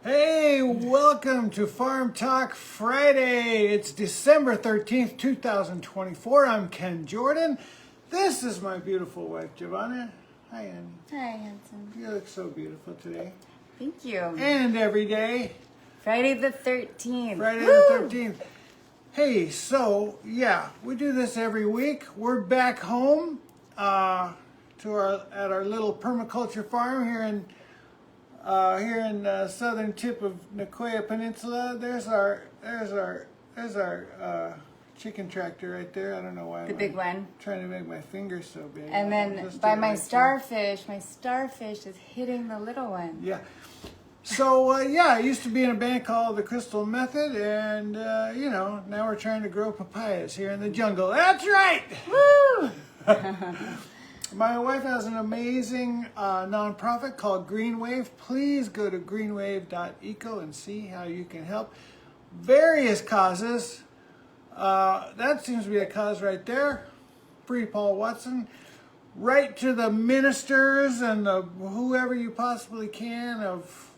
Hey, welcome to Farm Talk Friday. It's December 13th, 2024. I'm Ken Jordan. This is my beautiful wife, Giovanna. Hi, Annie. Hi, handsome. You look so beautiful today. Thank you. And every day. Friday the 13th. Friday Woo! the 13th. Hey, so, yeah, we do this every week. We're back home at our little permaculture farm here in southern tip of Nicoya Peninsula. There's our chicken tractor right there. I don't know why. The big one. Trying to make my fingers so big. And then by my starfish is hitting the little one. Yeah. So, I used to be in a band called the Crystal Method, and, now we're trying to grow papayas here in the jungle. That's right! Woo! My wife has an amazing nonprofit called Greenwave. Please go to greenwave.eco and see how you can help various causes. That seems to be a cause right there. Free Paul Watson. Right to the ministers and whoever you possibly can of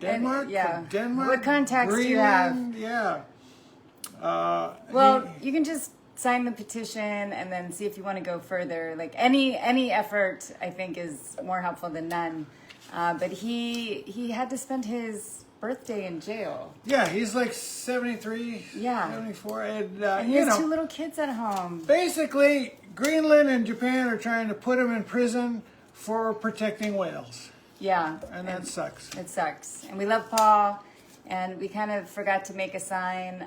Denmark. And, yeah. From Denmark. What contacts do you have? Yeah. You can just sign the petition and then see if you want to go further. Like any effort, I think, is more helpful than none. But he had to spend his birthday in jail. Yeah, he's like 73, Yeah. 74. And he has two little kids at home. Basically, Greenland and Japan are trying to put him in prison for protecting whales. Yeah. And that sucks. It sucks. And we love Paul, and we kind of forgot to make a sign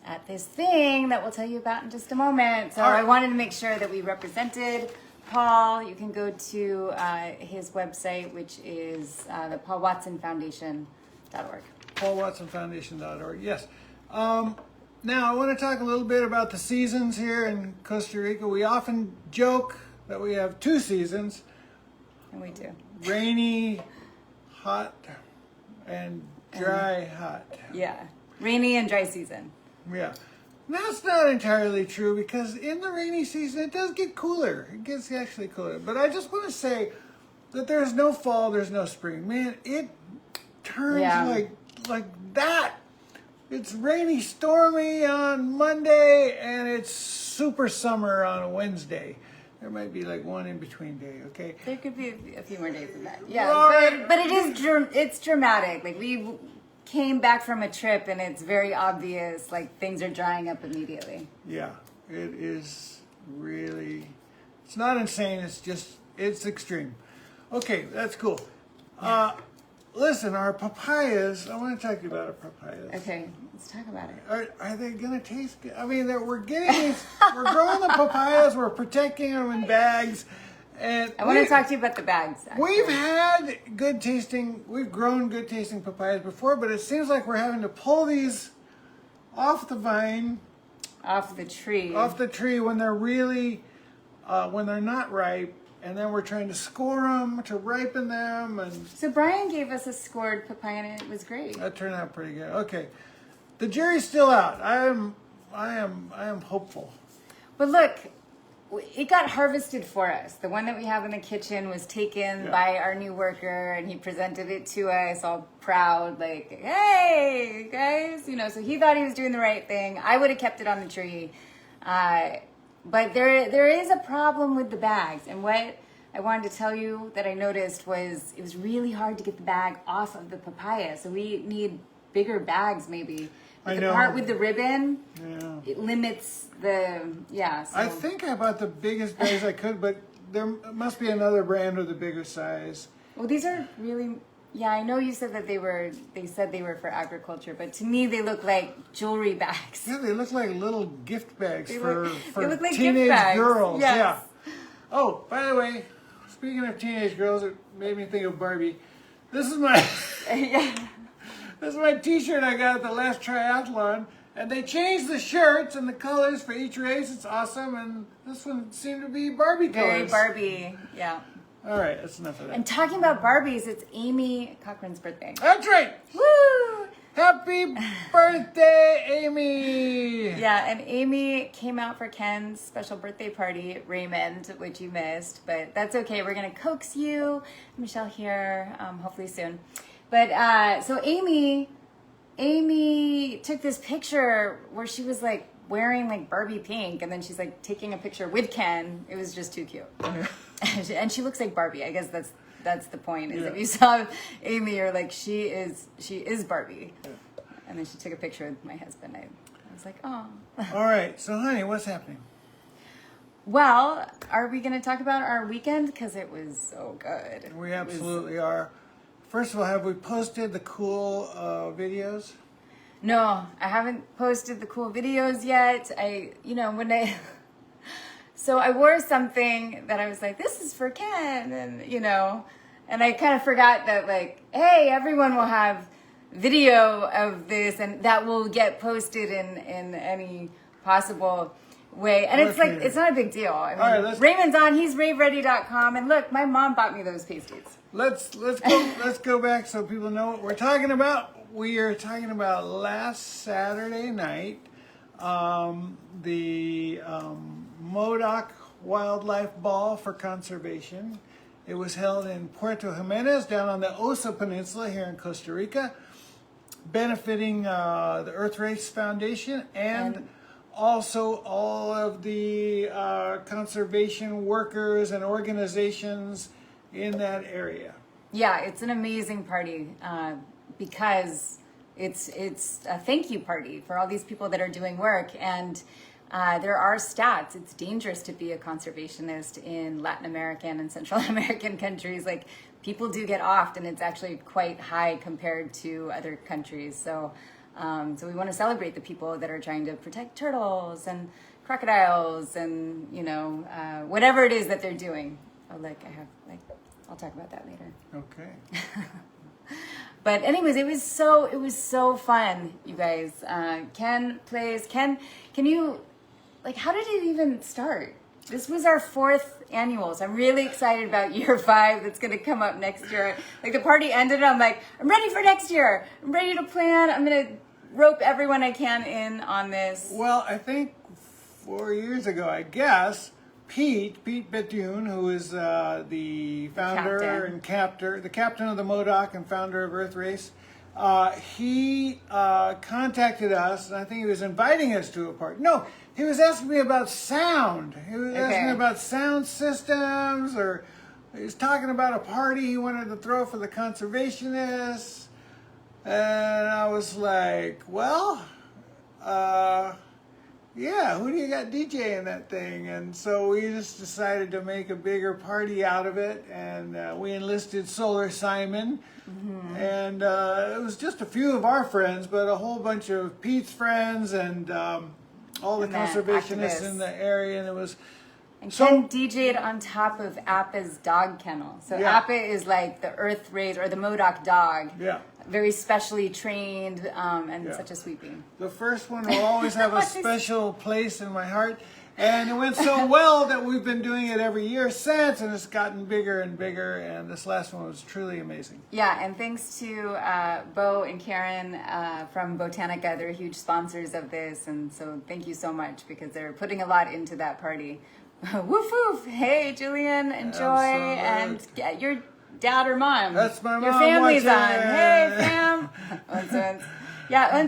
at this thing that we'll tell you about in just a moment. So I wanted to make sure that we represented Paul. You can go to his website, which is the paulwatsonfoundation.org. paulwatsonfoundation.org, yes. Now, I want to talk a little bit about the seasons here in Costa Rica. We often joke that we have two seasons. And we do. Rainy, hot, and dry, hot. Yeah. Rainy and dry season. Yeah. That's not entirely true because in the rainy season it does get cooler. It gets actually cooler. But I just want to say that there's no fall, there's no spring. Man, it turns like that. It's rainy, stormy on Monday, and it's super summer on a Wednesday. There might be like one in between day, okay? There could be a few more days than that. Yeah, Right. but it's dramatic. Like we came back from a trip and it's very obvious, like things are drying up immediately. Yeah, it is really, it's not insane, it's extreme. Okay, that's cool. Listen, our papayas, I want to talk to you about our papayas. Okay, let's talk about it. Are they going to taste good? I mean, we're getting these, we're growing the papayas, we're protecting them in bags. And I want to talk to you about the bags. Actually. We've grown good tasting papayas before, but it seems like we're having to pull these off the vine. Off the tree when they're really, when they're not ripe. And then we're trying to score them to ripen them, and so Brian gave us a scored papaya, and it was great. That turned out pretty good. Okay, the jury's still out. I am hopeful. But look, it got harvested for us. The one that we have in the kitchen was taken by our new worker, and he presented it to us all proud, like, "Hey, guys," So he thought he was doing the right thing. I would have kept it on the tree. But there is a problem with the bags. And what I wanted to tell you that I noticed was it was really hard to get the bag off of the papaya. So we need bigger bags maybe. But the part with the ribbon, it limits the, So. I think I bought the biggest bags I could, but there must be another brand with a bigger size. Well, these are really... Yeah, I know you said that they said they were for agriculture, but to me they look like jewelry bags. Yeah, they look like little gift bags for they look like teenage gift bags. girls. Yes. Yeah. Oh, by the way, speaking of teenage girls, it made me think of Barbie. This is my this is my T-shirt I got at the last triathlon, and they changed the shirts and the colors for each race. It's awesome, and this one seemed to be Barbie colors. Very Barbie, yeah. All right, that's enough of that. And talking about Barbies, it's Amy Cochran's birthday. That's right. Woo! Happy birthday, Amy! Yeah, and Amy came out for Ken's special birthday party at Raymond, which you missed, but that's okay. We're going to coax you, Michelle here, hopefully soon. But so Amy took this picture where she was like wearing like Barbie pink, and then she's like taking a picture with Ken. It was just too cute. And she looks like Barbie. I guess that's the point. Is if you saw Amy, you're like, she is Barbie. Yeah. And then she took a picture with my husband. I was like, oh. All right. So, honey, what's happening? Well, are we going to talk about our weekend? Because it was so good. We absolutely are. First of all, have we posted the cool videos? No, I haven't posted the cool videos yet. So I wore something that I was like, this is for Ken. And I kind of forgot that, like, hey, everyone will have video of this and that will get posted in any possible way. And it's like, it's not a big deal. I mean, all right, Raymond's on, he's raveready.com. And look, my mom bought me those pasties. Let's go back so people know what we're talking about. We are talking about last Saturday night, the Modoc Wildlife Ball for Conservation. It was held in Puerto Jimenez down on the Osa Peninsula here in Costa Rica, benefiting the Earth Race Foundation and also all of the conservation workers and organizations in that area. Yeah, it's an amazing party because it's a thank you party for all these people that are doing work. And there are stats. It's dangerous to be a conservationist in Latin American and Central American countries. Like, people do get offed, and it's actually quite high compared to other countries. So we want to celebrate the people that are trying to protect turtles and crocodiles and, whatever it is that they're doing. I'll talk about that later. Okay. But anyways, it was so fun, you guys. Ken, can you, how did it even start? This was our 4th annual, so I'm really excited about year 5 that's going to come up next year. Like, the party ended, I'm like, I'm ready for next year. I'm ready to plan. I'm going to rope everyone I can in on this. Well, I think 4 years ago, I guess, Pete Bethune, who is the founder and the captain of the Modoc and founder of Earth Race, he contacted us, and I think he was inviting us to a party. No, he was asking me about sound. He was asking me about sound systems, or he was talking about a party he wanted to throw for the conservationists. And I was like, well, yeah, who do you got DJing that thing? And so we just decided to make a bigger party out of it, and we enlisted Solar Simon. Mm-hmm. And it was just a few of our friends, but a whole bunch of Pete's friends and all the conservationists in the area, and it was... And Ken DJ'd on top of Appa's dog kennel. So Appa is like the Earth Race, or the Modoc dog. Yeah. Very specially trained, and such a sweet being. The first one will always have a special place in my heart. And it went so well that we've been doing it every year since, and it's gotten bigger and bigger, and this last one was truly amazing. Yeah, and thanks to Bo and Karen from Botanica. They're huge sponsors of this, and so thank you so much, because they're putting a lot into that party. Woof woof! Hey, Julian, enjoy, and get your dad or mom. That's my mom. Your family's on. Hey, fam.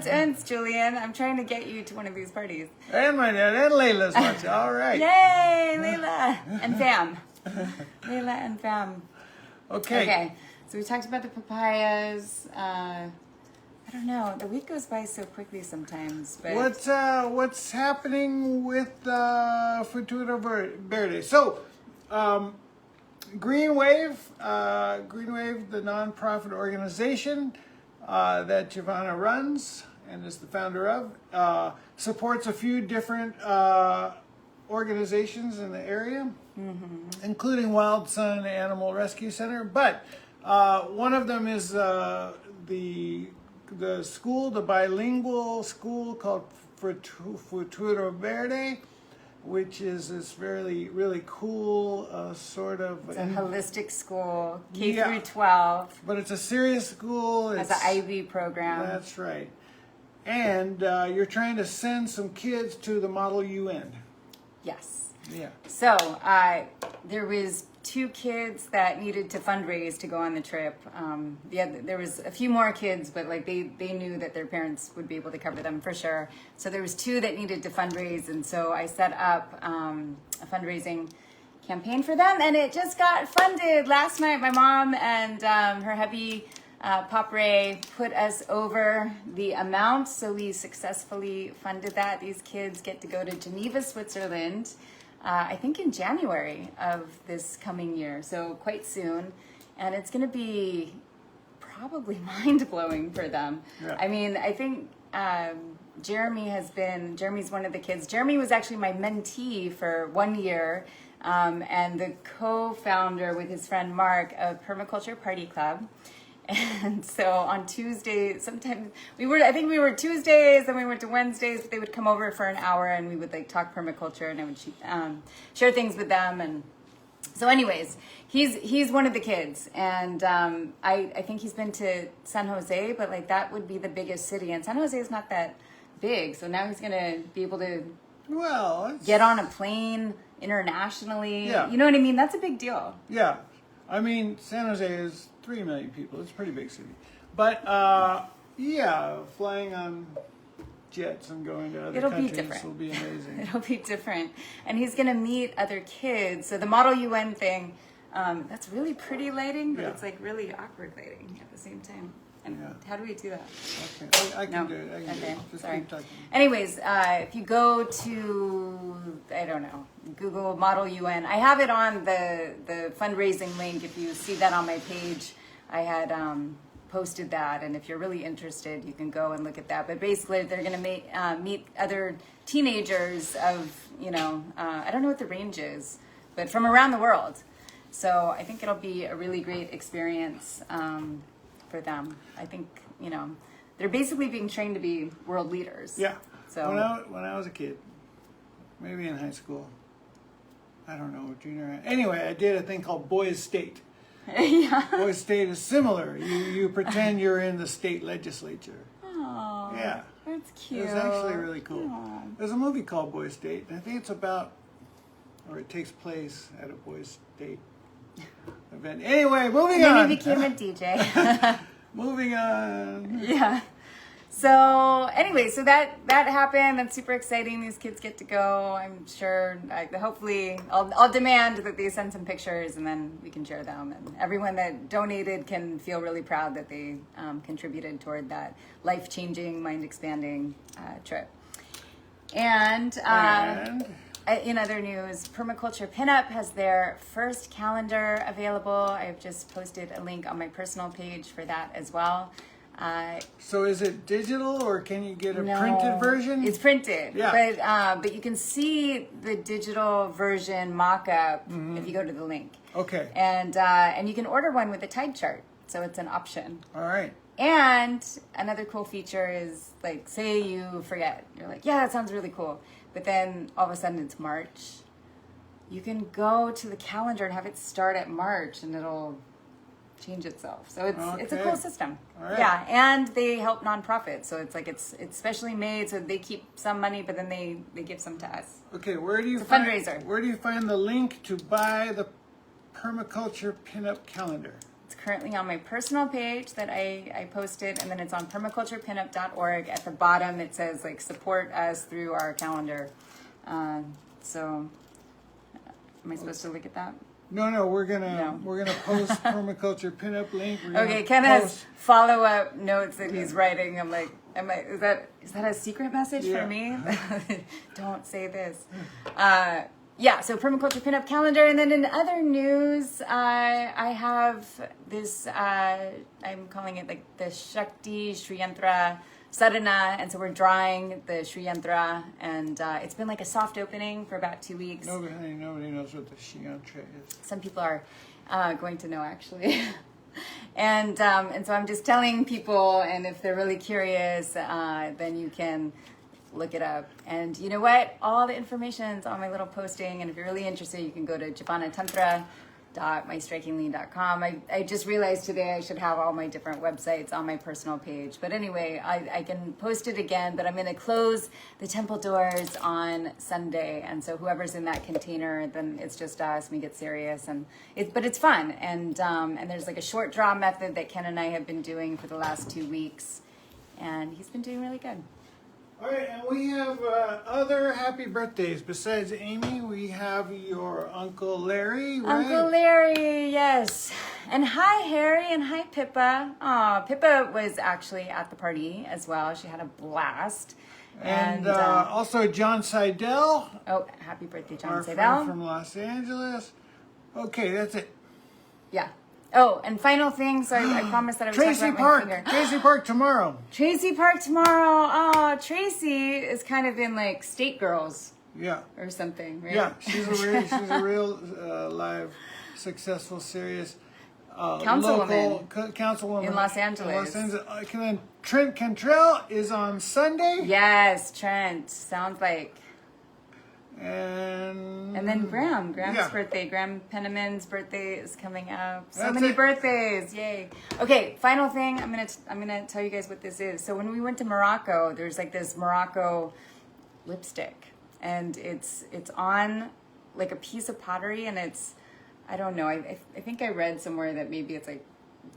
Uns, Julian. I'm trying to get you to one of these parties. And my dad and Layla's watching. All right. Yay, Layla and fam. Layla and fam. Okay. So we talked about the papayas. I don't know. The week goes by so quickly sometimes. But what's happening with Futuro Verde? So, Green Wave, the nonprofit organization that Giovanna runs and is the founder of, supports a few different organizations in the area, including Wild Sun Animal Rescue Center. But one of them is the school, the bilingual school called Futuro Verde, which is this really cool sort of... It's a holistic school, K through 12. But it's a serious school. It's an IB program. That's right. And you're trying to send some kids to the Model UN. Yes. Yeah. So there was 2 kids that needed to fundraise to go on the trip. There was a few more kids, but like they knew that their parents would be able to cover them for sure. So there was 2 that needed to fundraise, and so I set up a fundraising campaign for them, and it just got funded last night. My mom and her hubby, Pop Ray, put us over the amount, so we successfully funded that. These kids get to go to Geneva, Switzerland, I think in January of this coming year, so quite soon, and it's going to be probably mind-blowing for them. Yeah. I mean, I think Jeremy's one of the kids. Jeremy was actually my mentee for 1 year, and the co-founder with his friend Mark of Permaculture Party Club. And so on Tuesday, sometimes we were Tuesdays, then we went to Wednesdays, but they would come over for an hour and we would like talk permaculture, and I would share things with them. And so anyways, he's one of the kids, and I think he's been to San Jose, but like that would be the biggest city, and San Jose is not that big. So now he's going to be able to get on a plane internationally. Yeah. You know what I mean? That's a big deal. Yeah. I mean, San Jose is 3 million people. It's a pretty big city. But, yeah, flying on jets and going to other countries will be amazing. It'll be different. And he's going to meet other kids. So the Model UN thing, that's really pretty lighting, but it's like really awkward lighting at the same time. And how do we do that? Okay. I can do it. I can do it. Just sorry. keep talking. Anyways, if you go to, I don't know, Google Model UN, I have it on the fundraising link. If you see that on my page, I had posted that. And if you're really interested, you can go and look at that. But basically, they're going to meet other teenagers of, I don't know what the range is, but from around the world. So I think it'll be a really great experience for them. I think, they're basically being trained to be world leaders. Yeah. So when I was a kid, maybe in high school, I don't know, junior high. Anyway, I did a thing called Boys State. Yeah. Boys State is similar. You pretend you're in the state legislature. Aww, Yeah. that's cute. It was actually really cool. Aww. There's a movie called Boys State, and I think it's about, or it takes place at a Boys State event. Anyway, moving on. Then he became a DJ. Moving on. Yeah. So anyway, so that happened. That's super exciting. These kids get to go. I'm sure. Hopefully, I'll demand that they send some pictures, and then we can share them. And everyone that donated can feel really proud that they contributed toward that life-changing, mind-expanding trip. And in other news, Permaculture Pinup has their first calendar available. I've just posted a link on my personal page for that as well. So is it digital, or can you get a printed version? It's printed, yeah. But you can see the digital version mock-up if you go to the link. Okay. And you can order one with a tide chart, so it's an option. All right. And another cool feature is, like, say you forget. You're like, yeah, that sounds really cool. But then all of a sudden it's March. You can go to the calendar and have it start at March, and it'll change itself. So it's a cool system. All right. Yeah, and they help nonprofits. So it's like it's specially made, so they keep some money, but then they give some to us. Okay, where do you It's a fundraiser. Where do you find the link to buy the Permaculture Pinup calendar? It's currently on my personal page that I posted, and then it's on permaculturepinup.org. At the bottom, it says like support us through our calendar. So, am I supposed to look at that? No, we're gonna post Permaculture Pinup link. Okay, Ken has follow-up notes that he's writing. I'm like, is that a secret message for me? Don't say this. Yeah, so Permaculture Pinup calendar. And then in other news, I have this, I'm calling it like the Shakti Sri Yantra Sadhana. And so we're drawing the Sri Yantra, and it's been like a soft opening for about 2 weeks. Nobody knows what the Sri Yantra is. Some people are going to know, actually. And so I'm just telling people, and if they're really curious, then you can look it up. And you know what? All the information's on my little posting, and if you're really interested, you can go to mystrikingly.com. I just realized today I should have all my different websites on my personal page. But anyway, I can post it again, but I'm going to close the temple doors on Sunday. And so whoever's in that container, then it's just us. We get serious, but it's fun. And there's like a short draw method that Ken and I have been doing for the last 2 weeks. And he's been doing really good. All right, and we have other happy birthdays. Besides Amy, we have your Uncle Larry, right? Uncle Larry, yes. And hi, Harry, and hi, Pippa. Aw, Pippa was actually at the party as well. She had a blast. And also John Seidel, oh, happy birthday, John our Seidel. friend from Los Angeles. Okay, that's it. Yeah. Oh, and final thing. So I promised that I would Tracy talk about Park. my finger. Tracy Park tomorrow. Tracy Park tomorrow. Oh, Tracy is kind of in like State Girls Yeah. or something, right? Yeah, she's a real live, successful, serious Councilwoman. councilwoman In Los Angeles. In Los Angeles. And then Trent Cantrell is on Sunday. Yes, Trent. Sounds like. And then Graham's yeah. birthday. Graham Penniman's birthday is coming up. So That's many it. birthdays. Yay. Okay, final thing. I'm gonna tell you guys what this is. So when we went to Morocco, there's like this Morocco lipstick. And it's on like a piece of pottery, and it's, I don't know, I think I read somewhere that maybe it's like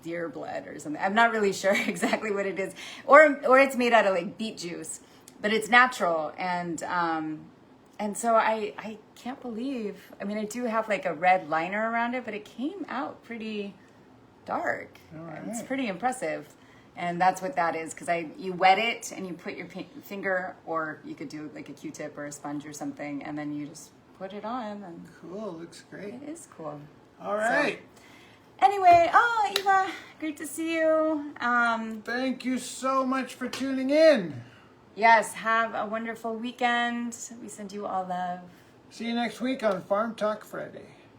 deer blood or something. I'm not really sure exactly what it is. Or it's made out of like beet juice. But it's natural, and so I can't believe, I mean, I do have like a red liner around it, but it came out pretty dark. All right. It's pretty impressive. And that's what that is, because you wet it and you put your finger, or you could do like a Q-tip or a sponge or something, and then you just put it on, and Cool, looks great. it is cool. All right. Anyway, Eva, great to see you. Thank you so much for tuning in. Yes, have a wonderful weekend. We send you all love. See you next week on Farm Talk Friday.